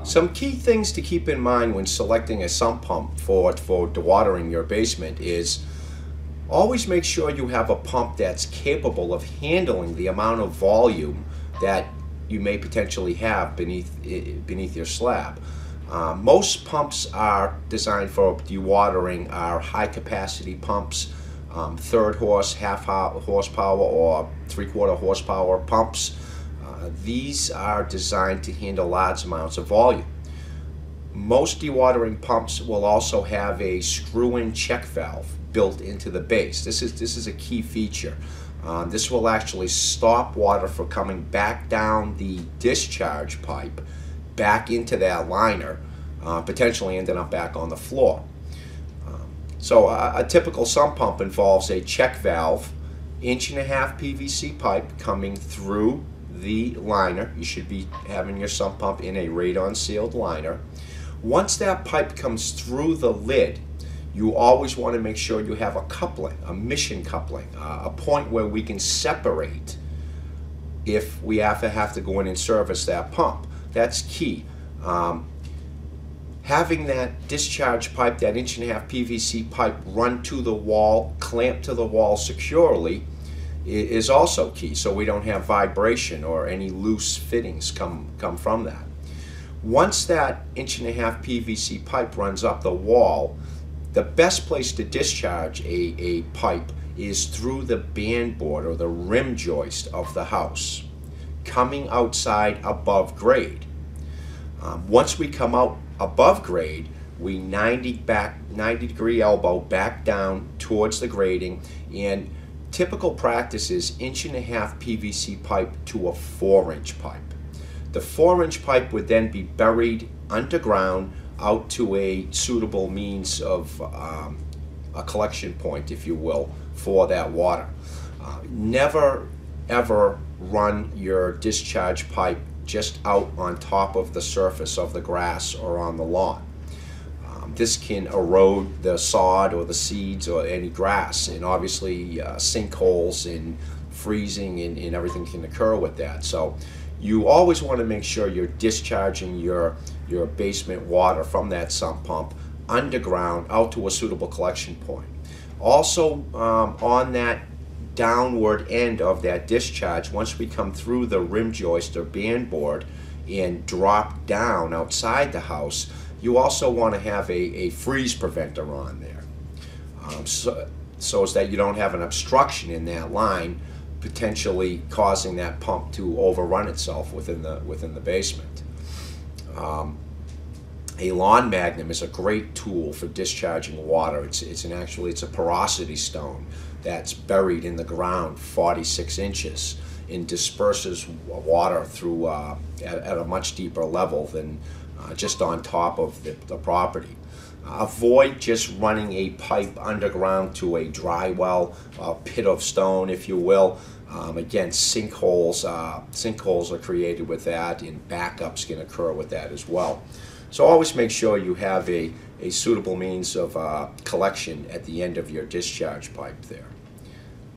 Some key things to keep in mind when selecting a sump pump for dewatering your basement is always make sure you have a pump that's capable of handling the amount of volume that you may potentially have beneath your slab. Most pumps are designed for dewatering are high capacity pumps, third horse, half horsepower or 3/4 horsepower pumps. These are designed to handle large amounts of volume. Most dewatering pumps will also have a screw-in check valve built into the base. This is a key feature. This will actually stop water from coming back down the discharge pipe back into that liner, potentially ending up back on the floor. So a typical sump pump involves a check valve, 1.5 inch PVC pipe coming through the liner. You should be having your sump pump in a radon sealed liner. Once that pipe comes through the lid, you always want to make sure you have a coupling, a mission coupling, a point where we can separate if we have to go in and service that pump. That's key. Having that discharge pipe, that 1.5 inch PVC pipe run to the wall, clamped to the wall securely, is also key, so we don't have vibration or any loose fittings come from that. Once that 1.5 inch PVC pipe runs up the wall, the best place to discharge a pipe is through the band board or the rim joist of the house, coming outside above grade. Once we come out above grade, we 90 degree elbow back down towards the grading, and typical practice is 1.5 inch PVC pipe to a 4-inch pipe. The 4-inch pipe would then be buried underground out to a suitable means of a collection point, if you will, for that water. Never ever run your discharge pipe just out on top of the surface of the grass or on the lawn. This can erode the sod or the seeds or any grass, and obviously sinkholes and freezing and everything can occur with that. So you always want to make sure you're discharging your basement water from that sump pump underground out to a suitable collection point. Also, on that downward end of that discharge, once we come through the rim joist or band board and drop down outside the house, you also want to have a freeze preventer on there, so as that you don't have an obstruction in that line, potentially causing that pump to overrun itself within the basement. A lawn magnum is a great tool for discharging water. It's a porosity stone that's buried in the ground 46 inches and disperses water through at a much deeper level than just on top of the property. Avoid just running a pipe underground to a dry well, a pit of stone, if you will. Again, sinkholes are created with that, and backups can occur with that as well. So always make sure you have a suitable means of collection at the end of your discharge pipe there.